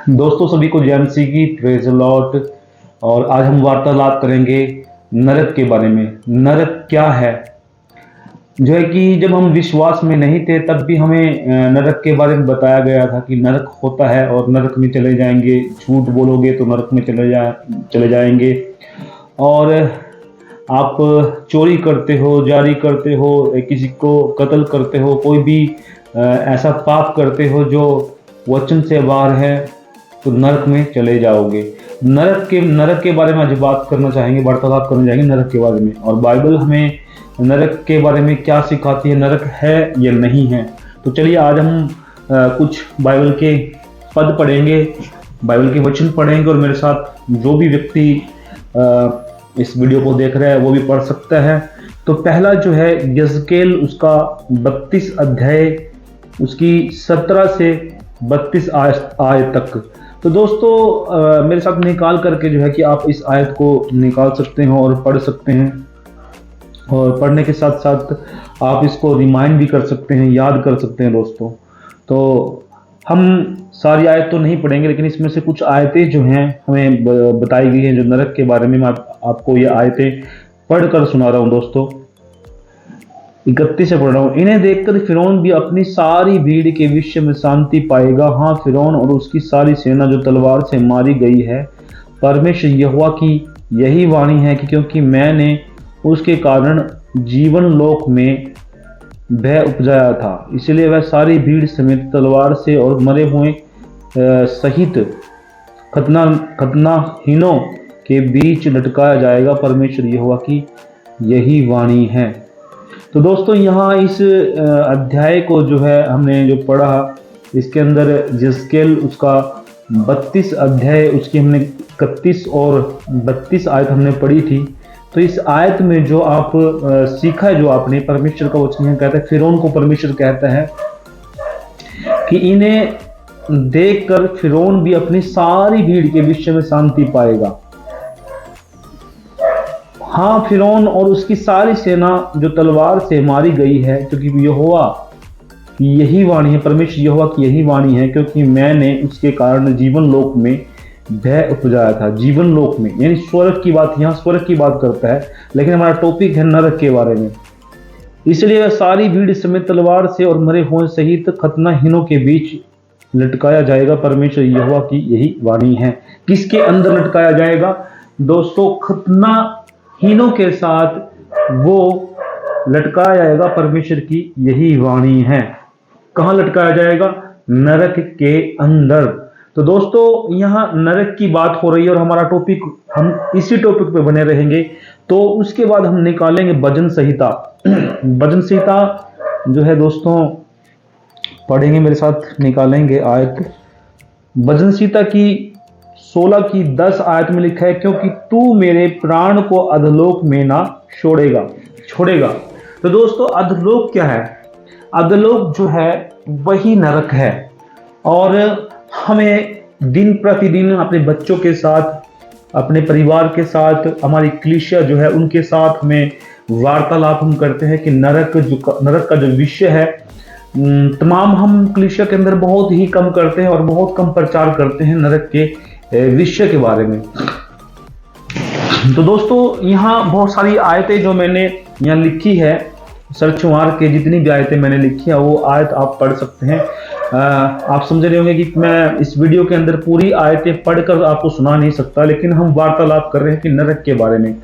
दोस्तों सभी को जय मसीह की प्रेज लॉर्ड। और आज हम वार्तालाप करेंगे नरक के बारे में। नरक क्या है? जो है कि जब हम विश्वास में नहीं थे तब भी हमें नरक के बारे में बताया गया था कि नरक होता है और नरक में चले जाएंगे। झूठ बोलोगे तो नरक में चले जाएंगे। और आप चोरी करते हो, जारी करते हो, किसी को कत्ल करते हो, कोई भी ऐसा पाप करते हो जो वचन से बाहर है, तो नरक में चले जाओगे। नरक के बारे में आज बात करना चाहेंगे, वार्तालाप करना चाहेंगे नरक के बारे में। और बाइबल हमें नरक के बारे में क्या सिखाती है, नरक है या नहीं है। तो चलिए आज हम कुछ बाइबल के पद पढ़ेंगे, बाइबल के वचन पढ़ेंगे, और मेरे साथ जो भी व्यक्ति इस वीडियो को देख रहा है वो भी पढ़ सकता है। तो पहला जो है यज़केल, उसका 32 अध्याय, उसकी 17 से 32 आयत तक। तो दोस्तों मेरे साथ निकाल करके जो है कि आप इस आयत को निकाल सकते हैं और पढ़ सकते हैं, और पढ़ने के साथ साथ आप इसको रिमाइंड भी कर सकते हैं, याद कर सकते हैं दोस्तों। तो हम सारी आयत तो नहीं पढ़ेंगे, लेकिन इसमें से कुछ आयतें जो हैं हमें बताई गई हैं जो नरक के बारे में। मैं आपको ये आयतें पढ़कर सुना रहा हूँ दोस्तों। 31 से पढ़ रहा हूँ। इन्हें देखकर फिरौन भी अपनी सारी भीड़ के विषय में शांति पाएगा। हाँ, फिरौन और उसकी सारी सेना जो तलवार से मारी गई है, परमेश्वर यहोवा की यही वाणी है कि क्योंकि मैंने उसके कारण जीवन लोक में भय उपजाया था, इसलिए वह सारी भीड़ समेत तलवार से और मरे हुए सहित खतनाहीनों के बीच लटकाया जाएगा। परमेश्वर यहोवा की यही वाणी है। तो दोस्तों यहाँ इस अध्याय को जो है हमने जो पढ़ा, इसके अंदर यज़केल उसका 32 अध्याय, उसकी हमने 31 और 32 आयत हमने पढ़ी थी। तो इस आयत में जो आप सीखा है, जो आपने, परमेश्वर का वचन कहता है, फिरौन को परमेश्वर कहता है कि इन्हें देखकर फिरौन भी अपनी सारी भीड़ के विषय में शांति पाएगा। हाँ, फिरौन और उसकी सारी सेना जो तलवार से मारी गई है, क्योंकि यहोवा की यही वाणी है, परमेश्वर यहोवा की यही वाणी है, क्योंकि मैंने उसके कारण जीवन लोक में भय उपजाया था। जीवन लोक में यानी स्वर्ग की बात, यहाँ स्वर्ग की बात करता है, लेकिन हमारा टॉपिक है नरक के बारे में। इसलिए वह सारी भीड़ समेत तलवार से और मरे हुए सहित खतनाहीनों के बीच लटकाया जाएगा। परमेश्वर यहोवा की यही वाणी है। किसके अंदर लटकाया जाएगा दोस्तों? खतनाहीनों के साथ वो लटकाया जाएगा। परमेश्वर की यही वाणी है। कहाँ लटकाया जाएगा? नरक के अंदर। तो दोस्तों यहाँ नरक की बात हो रही है और हमारा टॉपिक, हम इसी टॉपिक पे बने रहेंगे। तो उसके बाद हम निकालेंगे भजन संहिता। भजन संहिता जो है दोस्तों पढ़ेंगे, मेरे साथ निकालेंगे आयत। भजन संहिता की 16 की 10 आयत में लिखा है, क्योंकि तू मेरे प्राण को अधलोक में ना छोड़ेगा। तो दोस्तों अधलोक क्या है? अधलोक जो है वही नरक है। और हमें दिन प्रतिदिन अपने बच्चों के साथ, अपने परिवार के साथ, हमारी कलीसिया जो है उनके साथ में वार्तालाप हम करते हैं कि नरक का जो विषय है, तमाम हम कलीसिया के अंदर बहुत ही कम करते हैं और बहुत कम प्रचार करते हैं नरक के विषय के बारे में। तो दोस्तों यहाँ बहुत सारी आयतें जो मैंने यहाँ लिखी है, सर्च मार के जितनी भी आयतें मैंने लिखी है वो आयत आप पढ़ सकते हैं। आप समझ रहे होंगे कि मैं इस वीडियो के अंदर पूरी आयतें पढ़कर आपको सुना नहीं सकता, लेकिन हम वार्तालाप कर रहे हैं कि नरक के बारे में।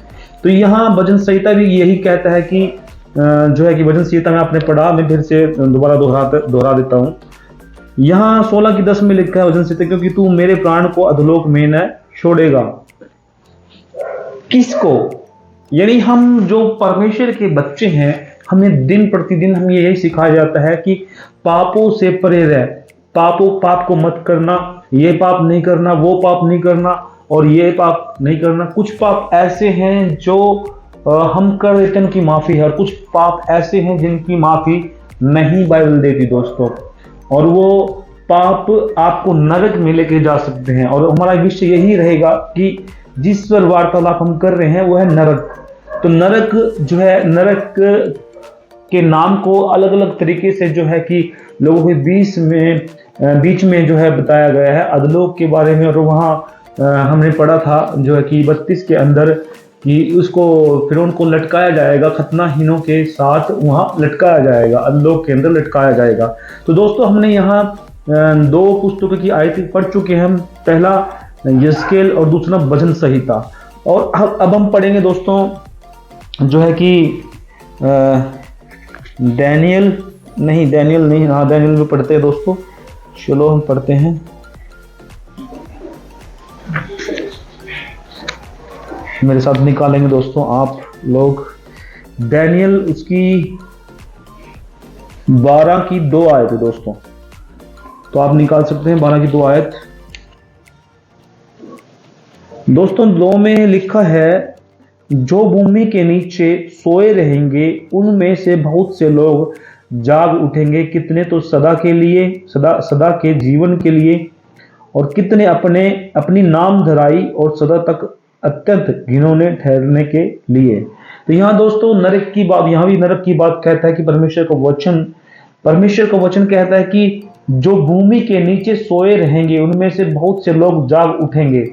तो यहाँ भजन संहिता भी यही कहता है कि जो है कि भजन संहिता में आपने पढ़ा, मैं फिर से दोबारा दोहरा देता हूँ। यहाँ 16 की 10 में लिखा है भजन संहिता, क्योंकि तू मेरे प्राण को अधलोक में न छोड़ेगा। किसको? यानी हम जो परमेश्वर के बच्चे हैं, हमें दिन प्रतिदिन हमें यही सिखाया जाता है कि पापों से परे रह, पाप को मत करना, ये पाप नहीं करना, वो पाप नहीं करना और ये पाप नहीं करना। कुछ पाप ऐसे हैं जो हम कर देते हैं, उनकी माफी है, और कुछ पाप ऐसे हैं जिनकी माफी नहीं बाइबल देती दोस्तों। और वो पाप आपको नरक में लेके जा सकते हैं। और हमारा विषय यही रहेगा कि जिस पर वार्तालाप हम कर रहे हैं वो है नरक। तो नरक जो है, नरक के नाम को अलग अलग तरीके से जो है कि लोगों के बीच में बीच में जो है बताया गया है अधलोक के बारे में। और वहाँ हमने पढ़ा था जो है कि 32 के अंदर कि उसको फिरौन को लटकाया जाएगा, खतनाहीनों के साथ वहाँ लटकाया जाएगा, अधलोक के अंदर लटकाया जाएगा। तो दोस्तों हमने यहाँ दो पुस्तकों की आयत पढ़ चुके हैं, हम पहला यस्केल और दूसरा भजन संहिता। और अब हम पढ़ेंगे दोस्तों जो है कि डैनियल नहीं, हाँ डैनियल में पढ़ते हैं दोस्तों। चलो हम पढ़ते हैं। मेरे साथ निकालेंगे दोस्तों आप लोग डैनियल, उसकी 12 की 2 आयत है दोस्तों, तो आप निकाल सकते हैं 12 की 2 आयत। दोस्तों 2 में लिखा है, जो भूमि के नीचे सोए रहेंगे उनमें से बहुत से लोग जाग उठेंगे, कितने तो सदा के लिए, सदा के जीवन के लिए, और कितने अपनी नाम धराई और सदा तक अत्यंत घिनौने ठहरने के लिए। तो यहाँ दोस्तों नरक की बात, यहाँ भी नरक की बात कहता है कि परमेश्वर का वचन कहता है कि जो भूमि के नीचे सोए रहेंगे उनमें से बहुत से लोग जाग उठेंगे।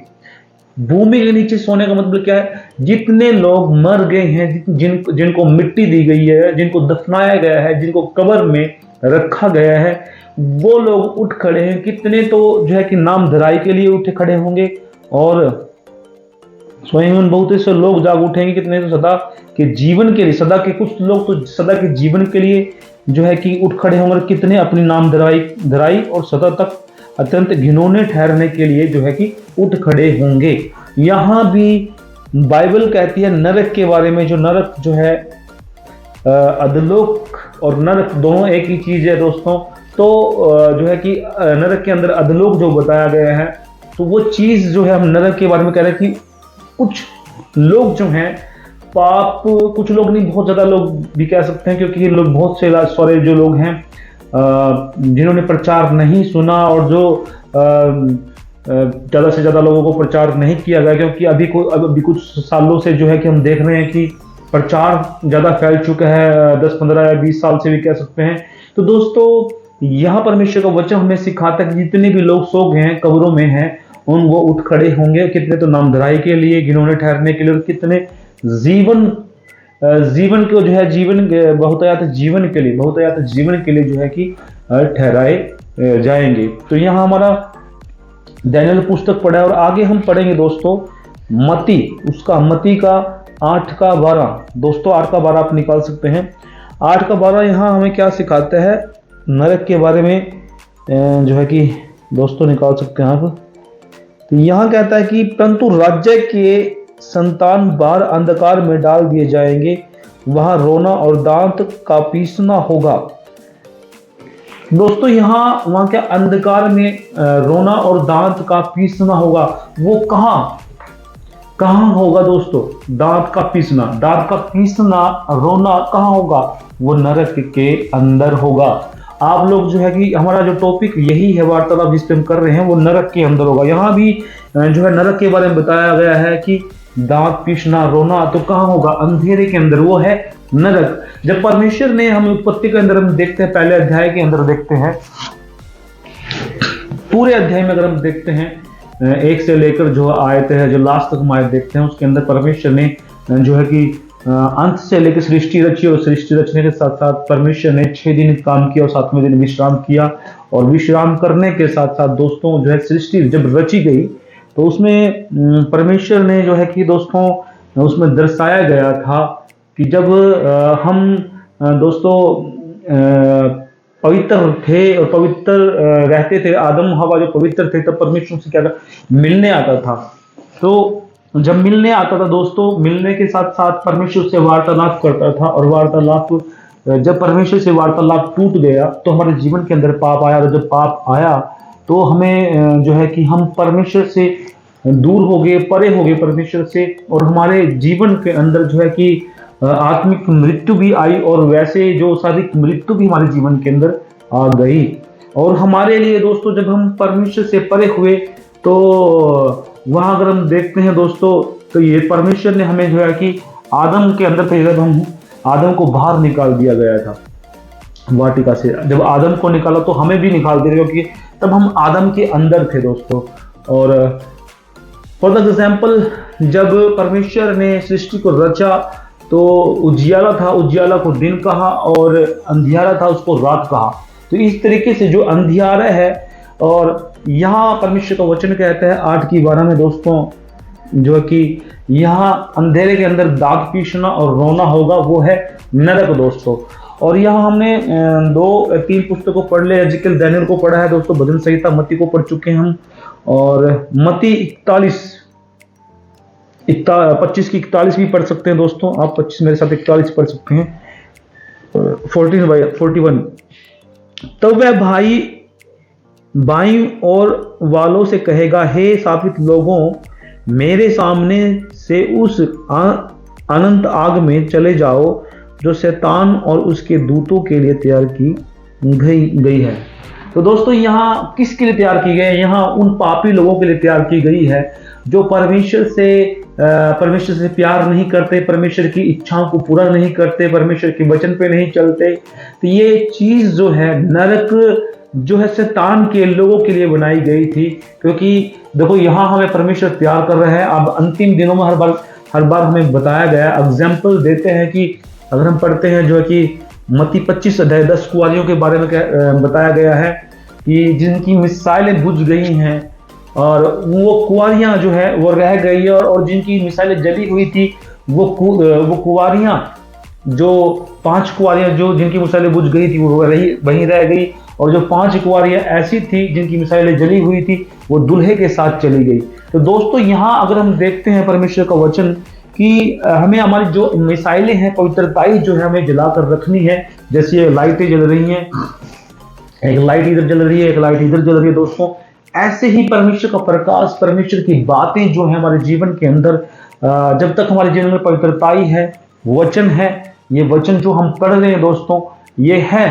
भूमि के नीचे सोने का मतलब क्या है? जितने लोग मर गए हैं, जिनको मिट्टी दी गई है, जिनको दफनाया गया है, जिनको कब्र में रखा गया है, वो लोग उठ खड़े हैं। कितने तो जो है कि नाम धराई के लिए उठ खड़े होंगे, और स्वयं उन बहुत से लोग जाग उठेंगे, कितने तो सदा के जीवन के लिए, सदा के, कुछ लोग तो सदा के जीवन के लिए जो है कि उठ खड़े होंगे, कितने अपनी नाम धराई और सदा तक अत्यंत घिनौने ठहरने के लिए जो है कि उठ खड़े होंगे। यहाँ भी बाइबल कहती है नरक के बारे में, जो नरक जो है अधलोक और नरक दोनों एक ही चीज है दोस्तों। तो जो है कि नरक के अंदर अधलोक जो बताया गया है, तो वो चीज जो है हम नरक के बारे में कह रहे हैं कि कुछ लोग जो हैं पाप, कुछ लोग नहीं, बहुत ज्यादा लोग भी कह सकते हैं, क्योंकि ये लोग बहुत से सारे जो लोग हैं जिन्होंने प्रचार नहीं सुना, और जो ज़्यादा से ज़्यादा लोगों को प्रचार नहीं किया गया, क्योंकि अभी कुछ सालों से जो है कि हम देख रहे हैं कि प्रचार ज़्यादा फैल चुका है, 10, 15 या 20 साल से भी कह सकते हैं। तो दोस्तों यहाँ परमेश्वर का वचन हमें सिखाता है कि जितने भी लोग सो गए हैं, कब्रों में हैं, वो उठ खड़े होंगे, कितने तो नामधराई के लिए, घिनौने ठहरने के लिए, और कितने जीवन को जो है बहुतायत जीवन के लिए जो है कि ठहराए जाएंगे। तो यहाँ हमारा डैनियल पुस्तक पढ़ा है, और आगे हम पढ़ेंगे दोस्तों मती का 8 का 12। दोस्तों 8 का 12 आप निकाल सकते हैं। 8 का 12 यहाँ हमें क्या सिखाता है नरक के बारे में, जो है कि दोस्तों निकाल सकते हैं आप। तो यहाँ कहता है कि परंतु राज्य के संतान बाहर अंधकार में डाल दिए जाएंगे, वहां रोना और दांत का पीसना होगा। दोस्तों यहाँ वहां क्या अंधकार में रोना और दांत का पीसना होगा, वो कहाँ होगा दोस्तों? दांत का पीसना, रोना कहाँ होगा? वो नरक के अंदर होगा। आप लोग जो है कि हमारा जो टॉपिक यही है, वार्तालाप जिस पे हम कर रहे हैं, वो नरक के अंदर होगा। यहाँ भी जो है नरक के बारे में बताया गया है कि दांत पीसना, रोना तो कहाँ होगा? अंधेरे के अंदर, वो है नरक। जब परमेश्वर ने हमें उत्पत्ति के अंदर हम देखते हैं, पहले अध्याय के अंदर देखते हैं, पूरे अध्याय में अगर हम देखते हैं 1 से लेकर जो आयत है, जो लास्ट तक हम आयत देखते हैं, उसके अंदर परमेश्वर ने जो है कि अंत से लेकर सृष्टि रची, और सृष्टि रचने के साथ साथ परमेश्वर ने 6 दिन काम किया और 7वें दिन विश्राम किया। और विश्राम करने के साथ साथ दोस्तों जो है सृष्टि जब रची गई, तो उसमें परमेश्वर ने जो है कि दोस्तों उसमें दर्शाया गया था कि जब हम दोस्तों पवित्र थे और पवित्र रहते थे, आदम हवा जो पवित्र थे, तब परमेश्वर से क्या मिलने आता था। तो जब मिलने आता था दोस्तों, मिलने के साथ साथ परमेश्वर से वार्तालाप करता था, और वार्तालाप जब परमेश्वर से वार्तालाप टूट गया तो हमारे जीवन के अंदर पाप आया, और जब पाप आया तो हमें जो है कि हम परमेश्वर से दूर हो गए, परे हो गए परमेश्वर से, और हमारे जीवन के अंदर जो है कि आत्मिक मृत्यु भी आई, और वैसे जो शारीरिक मृत्यु भी हमारे जीवन के अंदर आ गई। और हमारे लिए दोस्तों जब हम परमेश्वर से परे हुए, तो वहां अगर हम देखते हैं दोस्तों, तो ये परमेश्वर ने हमें जो है कि आदम के अंदर थे, जब हम आदम को बाहर निकाल दिया गया था वाटिका से, जब आदम को निकाला तो हमें भी निकाल दिया, क्योंकि तब हम आदम के अंदर थे दोस्तों। और फॉर द एग्जाम्पल, जब परमेश्वर ने सृष्टि को रचा तो उजियाला था, उजियाला को दिन कहा, और अंधियारा था, उसको रात कहा। तो इस तरीके से जो अंधियारा है, और यहाँ परमेश्वर का वचन कहता है 8:12 में दोस्तों, जो है कि यहाँ अंधेरे के अंदर दाग पीसना और रोना होगा, वो है नरक दोस्तों। और यहाँ हमने 2-3 पुस्तकों पढ़ ले, एजिकल दानियल को पढ़ा है दोस्तों, भजन संहिता मत्ती को पढ़ चुके हैं हम, और मत्ती 25 की 41 भी पढ़ सकते हैं दोस्तों। आप 25 मेरे साथ 41 पढ़ सकते हैं, 41। तब वह भाई बाईं और वालों से कहेगा, हे शापित लोगों, मेरे सामने से उस अनंत आग में चले जाओ जो शैतान और उसके दूतों के लिए तैयार की गई है। तो दोस्तों यहाँ किसके लिए तैयार की गई है? यहाँ उन पापी लोगों के लिए तैयार की गई है जो परमेश्वर से प्यार नहीं करते, परमेश्वर की इच्छाओं को पूरा नहीं करते, परमेश्वर के वचन पे नहीं चलते। तो ये चीज जो है, नरक जो है, शैतान के लोगों के लिए बनाई गई थी। क्योंकि देखो यहाँ हमें परमेश्वर प्यार कर रहा है। अब अंतिम दिनों में हर बार हमें बताया गया, एग्जाम्पल देते हैं कि अगर हम पढ़ते हैं जो है कि मत्ती 25:10 कुंवारियों के बारे में बताया गया है कि जिनकी मिसाइलें बुझ गई हैं, और वो कुंवारियां जो है वो रह गई है, और जिनकी मिसाइलें जली हुई थी वो कुंवारियां, जो 5 कुंवारियां जो जिनकी मिसाइलें बुझ गई थी वो वहीं रह गई, और जो 5 कुंवारियां ऐसी थी जिनकी मिसाइलें जली हुई थी वो दूल्हे के साथ चली गई। तो दोस्तों यहाँ अगर हम देखते हैं परमेश्वर का वचन कि हमें हमारी जो मिसाइलें हैं, पवित्रताई जो है हमें जलाकर रखनी है। जैसे ये लाइटें जल रही हैं, एक लाइट इधर जल रही है, एक लाइट इधर जल रही है दोस्तों, ऐसे ही परमेश्वर का प्रकाश, परमेश्वर की बातें जो है हमारे जीवन के अंदर, जब तक हमारे जीवन में पवित्रताई है, वचन है, ये वचन जो हम पढ़ रहे हैं दोस्तों, ये है,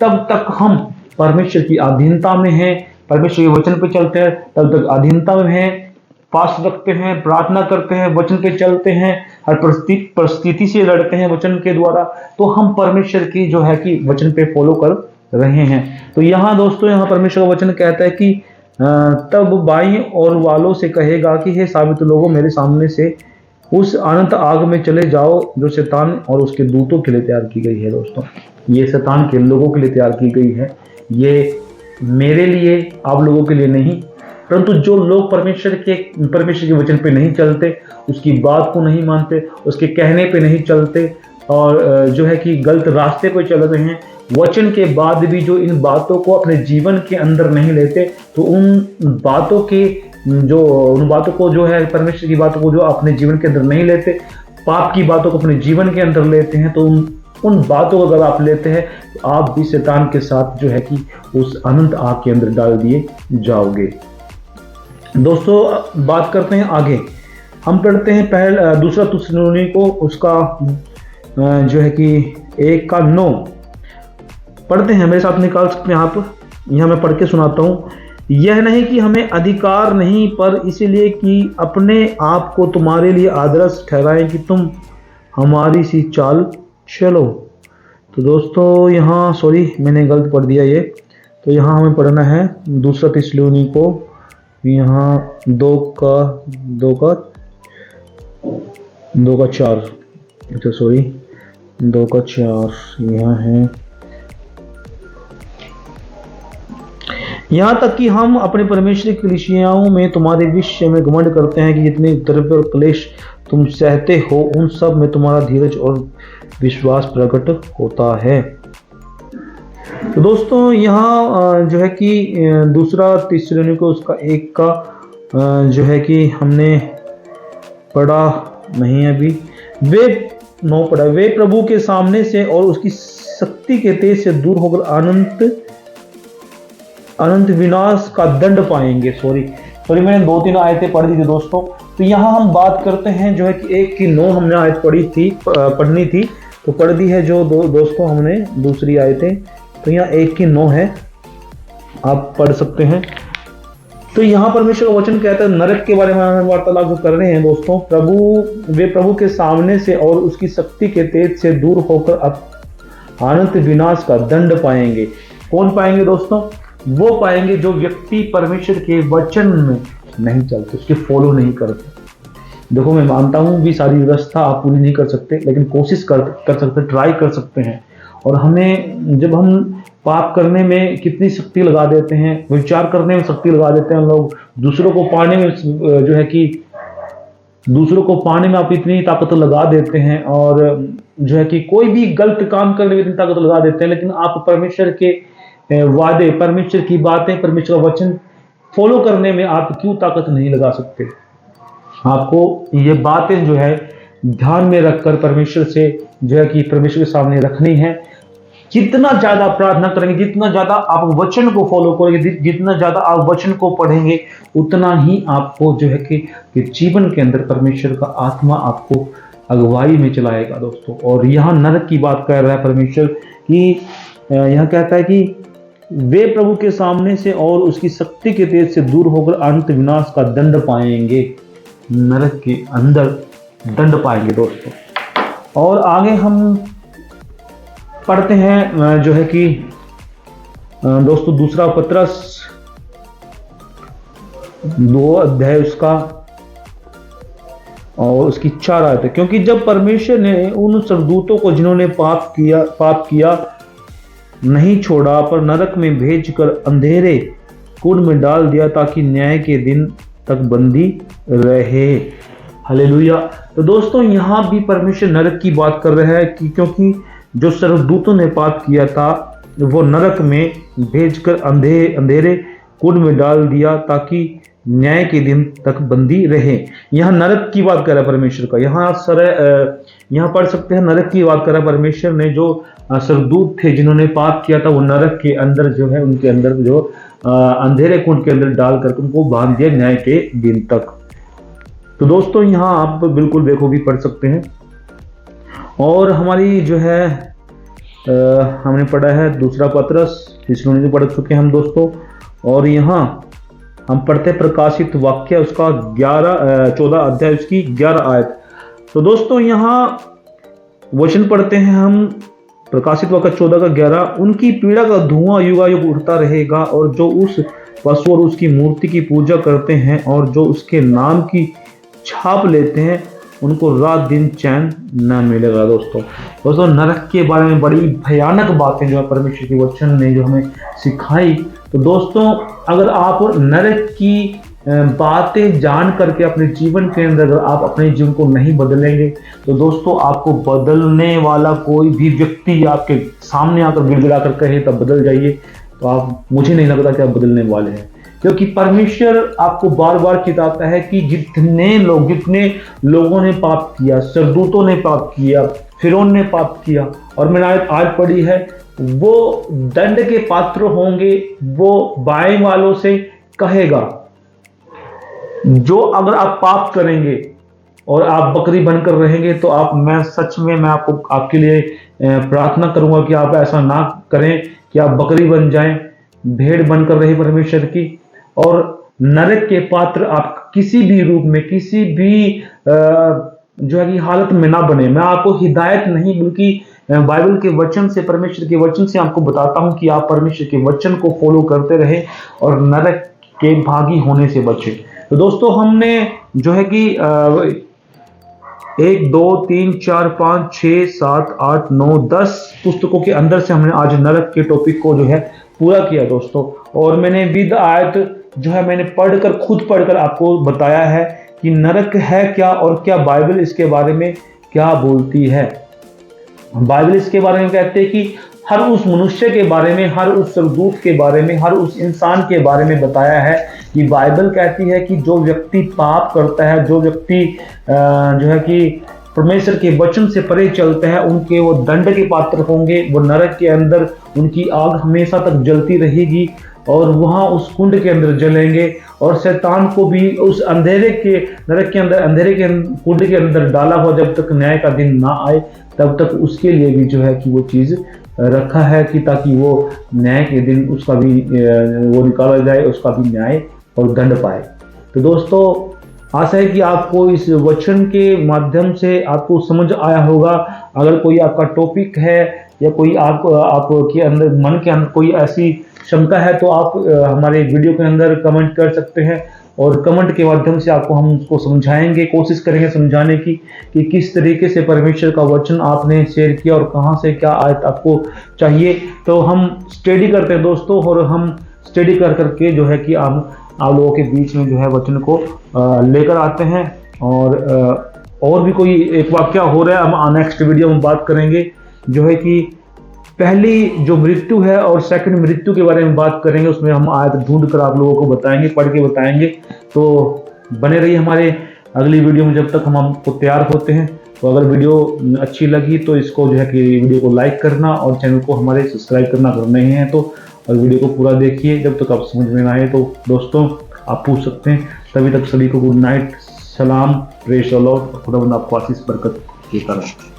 तब तक हम परमेश्वर की अधीनता में हैं, परमेश्वर के वचन पे चलते हैं, तब तक अधीनता में हैं, फास्ट रखते हैं, प्रार्थना करते हैं, वचन पे चलते हैं, हर परिस्थिति से लड़ते हैं वचन के द्वारा, तो हम परमेश्वर की जो है कि वचन पे फॉलो कर रहे हैं। तो यहाँ दोस्तों, यहाँ परमेश्वर का वचन कहता है कि तब बाईं और वालों से कहेगा कि हे साबित लोगों, मेरे सामने से उस अनंत आग में चले जाओ जो शैतान और उसके दूतों के लिए तैयार की गई है। दोस्तों ये शैतान के लोगों के लिए तैयार की गई है, ये मेरे लिए, आप लोगों के लिए नहीं। परंतु जो लोग परमेश्वर के वचन पे नहीं चलते, उसकी बात को नहीं मानते, उसके कहने पे नहीं चलते, और जो है कि गलत रास्ते पे चल रहे हैं, वचन के बाद भी जो इन बातों को अपने जीवन के अंदर नहीं लेते, तो उन बातों को जो है, परमेश्वर की बातों को जो अपने जीवन के अंदर नहीं लेते, पाप की बातों को अपने जीवन के अंदर लेते हैं, तो उन बातों को अगर आप लेते हैं तो आप भी शैतान के साथ जो है कि उस अनंत आग के अंदर डाल दिए जाओगे। दोस्तों बात करते हैं आगे, हम पढ़ते हैं दूसरा थिस्सलुनीकी को, उसका जो है कि 1:9 पढ़ते हैं, मेरे साथ निकाल सकते हैं आप। यहाँ मैं पढ़ के सुनाता हूँ। यह नहीं कि हमें अधिकार नहीं, पर इसलिए कि अपने आप को तुम्हारे लिए आदर्श ठहराएं कि तुम हमारी सी चाल चलो। तो दोस्तों यहाँ सॉरी मैंने गलत पढ़ दिया ये, तो यहाँ हमें पढ़ना है दूसरा थिस्सलुनीकी को, यहाँ 2:4, अच्छा सॉरी 2:4 यहाँ है। यहाँ तक कि हम अपने परमेश्वर की कलीसियाओं में तुम्हारे विषय में घमंड करते हैं कि जितने द्रव्य और क्लेश तुम सहते हो, उन सब में तुम्हारा धीरज और विश्वास प्रकट होता है। तो दोस्तों यहाँ जो है कि दूसरा थिस्सलुनीकी को उसका 1 का जो है कि हमने पढ़ा नहीं अभी, वे 9 पढ़ा, वे प्रभु के सामने से और उसकी शक्ति के तेज से दूर होकर अनंत विनाश का दंड पाएंगे। सॉरी मैंने 2-3 आयतें पढ़ दी थी दोस्तों। तो यहाँ हम बात करते हैं जो है कि 1:9 हमने आयत पढ़नी थी, तो पढ़ दी है जो दोस्तों हमने दूसरी आयतें। तो यहाँ 1:9 है, आप पढ़ सकते हैं। तो यहाँ परमेश्वर का वचन कहता है, नरक के बारे में हम वार्तालाप जो कर रहे हैं दोस्तों, वे प्रभु के सामने से और उसकी शक्ति के तेज से दूर होकर अनंत विनाश का दंड पाएंगे। कौन पाएंगे दोस्तों? वो पाएंगे जो व्यक्ति परमेश्वर के वचन में नहीं चलते, उसके फॉलो नहीं करते। देखो, मैं मानता हूं कि सारी व्यवस्था आप पूरी नहीं कर सकते, लेकिन कोशिश कर सकते, ट्राई कर सकते हैं। और हमें, जब हम पाप करने में कितनी शक्ति लगा देते हैं, विचार करने में शक्ति लगा देते हैं लोग, दूसरों को पाने में जो है कि दूसरों को पाने में आप इतनी ताकत लगा देते हैं, और जो है कि कोई भी गलत काम करने में इतनी ताकत लगा देते हैं, लेकिन आप परमेश्वर के वादे, परमेश्वर की बातें, परमेश्वर का वचन फॉलो करने में आप क्यों ताकत नहीं लगा सकते? आपको ये बातें जो है ध्यान में रखकर परमेश्वर से जो है कि परमेश्वर के सामने रखनी है। जितना ज्यादा प्रार्थना करेंगे, जितना ज्यादा आप वचन को फॉलो करेंगे, जितना ज्यादा आप वचन को पढ़ेंगे, उतना ही आपको जो है कि जीवन के अंदर परमेश्वर का आत्मा आपको अगुवाई में चलाएगा दोस्तों। और यहाँ नरक की बात कर रहा है परमेश्वर कि यहाँ कहता है कि वे प्रभु के सामने से और उसकी शक्ति के तेज से दूर होकर अंत विनाश का दंड पाएंगे। नरक के अंदर दंड पाएंगे दोस्तों। और आगे हम पढ़ते हैं जो है कि दोस्तों दूसरा पत्रस 2 अध्याय उसका और उसकी 4 आयत है। क्योंकि जब परमेश्वर ने उन स्वर्गदूतों को जिन्होंने पाप किया नहीं छोड़ा, पर नरक में भेजकर अंधेरे कुंड में डाल दिया, ताकि न्याय के दिन तक बंदी रहे। हालेलुया। तो दोस्तों यहाँ भी परमेश्वर नरक की बात कर रहा है कि क्योंकि जो स्वर्गदूतों ने पाप किया था वो नरक में भेजकर अंधेरे कुंड में डाल दिया, ताकि न्याय के दिन तक बंदी रहे। यहाँ नरक की बात कर रहा है परमेश्वर का। यहाँ पढ़ सकते हैं, नरक की बात कर रहा है परमेश्वर ने। जो स्वर्गदूत थे जिन्होंने पाप किया था, वो नरक के अंदर जो है, उनके अंदर जो अंधेरे कुंड के अंदर डालकर उनको बांध दिया न्याय के दिन तक। तो दोस्तों यहाँ आप बिल्कुल बेखूबी पढ़ सकते हैं। और हमारी जो है हमने पढ़ा है दूसरा पत्रस, तीसरे पढ़ चुके हैं हम दोस्तों। और यहाँ हम पढ़ते प्रकाशित वाक्य उसका 14 अध्याय उसकी 11 आयत। तो दोस्तों यहाँ वचन पढ़ते हैं हम, प्रकाशित वाक्य 14 का 11। उनकी पीड़ा का धुआं युगायुग उठता रहेगा, और जो उस पशु और उसकी मूर्ति की पूजा करते हैं और जो उसके नाम की छाप लेते हैं, उनको रात दिन चैन न मिलेगा। दोस्तों नरक के बारे में बड़ी भयानक बातें जो है परमेश्वर के वचन ने जो हमें सिखाई। तो दोस्तों अगर आप नरक की बातें जान करके अपने जीवन के अंदर अगर आप अपने जीवन को नहीं बदलेंगे, तो दोस्तों आपको बदलने वाला कोई भी व्यक्ति आपके सामने आकर गिड़गिड़ा कर कहे तब बदल जाइए, तो आप, मुझे नहीं लगता कि आप बदलने वाले हैं। क्योंकि परमेश्वर आपको बार बार चिताता है कि जितने लोगों ने पाप किया, स्वर्गदूतों ने पाप किया, फिरौन ने पाप किया, और मैंने आज पढ़ी है, वो दंड के पात्र होंगे। वो बाएं वालों से कहेगा, जो अगर आप पाप करेंगे और आप बकरी बनकर रहेंगे, तो मैं सच में मैं आपके लिए प्रार्थना करूंगा कि आप ऐसा ना करें कि आप बकरी बन जाएं, भेड़ बनकर रहे परमेश्वर की। और नरक के पात्र आप किसी भी रूप में, किसी भी जो है कि हालत में ना बने। मैं आपको हिदायत नहीं बल्कि बाइबल के वचन से, परमेश्वर के वचन से आपको बताता हूं कि आप परमेश्वर के वचन को फॉलो करते रहे और नरक के भागी होने से बचे। तो दोस्तों हमने जो है कि 1 2 3 4 5 6 7 8 9 10 पुस्तकों के अंदर से हमने आज नरक के टॉपिक को जो है पूरा किया दोस्तों। और मैंने विद आयत जो है मैंने खुद पढ़कर आपको बताया है कि नरक है क्या और क्या बाइबल इसके बारे में क्या बोलती है। बाइबल इसके बारे में कहते हैं कि हर उस मनुष्य के बारे में, हर उस स्वर्गदूत के बारे में, हर उस इंसान के बारे में बताया है कि बाइबल कहती है कि जो व्यक्ति पाप करता है, जो व्यक्ति जो है कि परमेश्वर के वचन से परे चलते हैं, उनके वो दंड के पात्र होंगे। वो नरक के अंदर उनकी आग हमेशा तक जलती रहेगी और वहां उस कुंड के अंदर जलेंगे। और शैतान को भी उस नरक के अंदर, अंधेरे के कुंड के अंदर डाला हुआ जब तक न्याय का दिन ना आए, तब तक उसके लिए भी जो है कि वो चीज रखा है कि ताकि वो न्याय के दिन उसका भी वो निकाला जाए, उसका भी न्याय और दंड पाए। तो दोस्तों आशा है कि आपको इस वचन के माध्यम से आपको समझ आया होगा। अगर कोई आपका टॉपिक है या कोई आपके अंदर मन के अंदर कोई ऐसी शंका है तो आप हमारे वीडियो के अंदर कमेंट कर सकते हैं, और कमेंट के माध्यम से आपको हम उसको समझाएंगे, कोशिश करेंगे समझाने की कि किस तरीके से परमेश्वर का वचन आपने शेयर किया और कहाँ से क्या आयत आपको चाहिए। तो हम स्टडी करते हैं दोस्तों, और हम स्टडी कर करके जो है कि आप लोगों के बीच में जो है वचन को लेकर आते हैं। और भी कोई एक वाक्य हो रहा है, हम नेक्स्ट वीडियो में बात करेंगे, जो है कि पहली जो मृत्यु है और सेकंड मृत्यु के बारे में बात करेंगे। उसमें हम आयत ढूंढ कर आप लोगों को बताएंगे, पढ़ के बताएंगे। तो बने रहिए हमारे अगली वीडियो में जब तक हम आपको तैयार होते हैं। तो अगर वीडियो अच्छी लगी तो इसको जो है कि वीडियो को लाइक करना और चैनल को हमारे सब्सक्राइब करना अगर नहीं है तो, और वीडियो को पूरा देखिए जब तक आप समझ में ना आए तो दोस्तों आप पूछ सकते हैं। तभी तक सभी को गुड नाइट, सलाम, प्रेज द लॉर्ड, खुदावंद आपको आशीष बरकत देता रहे।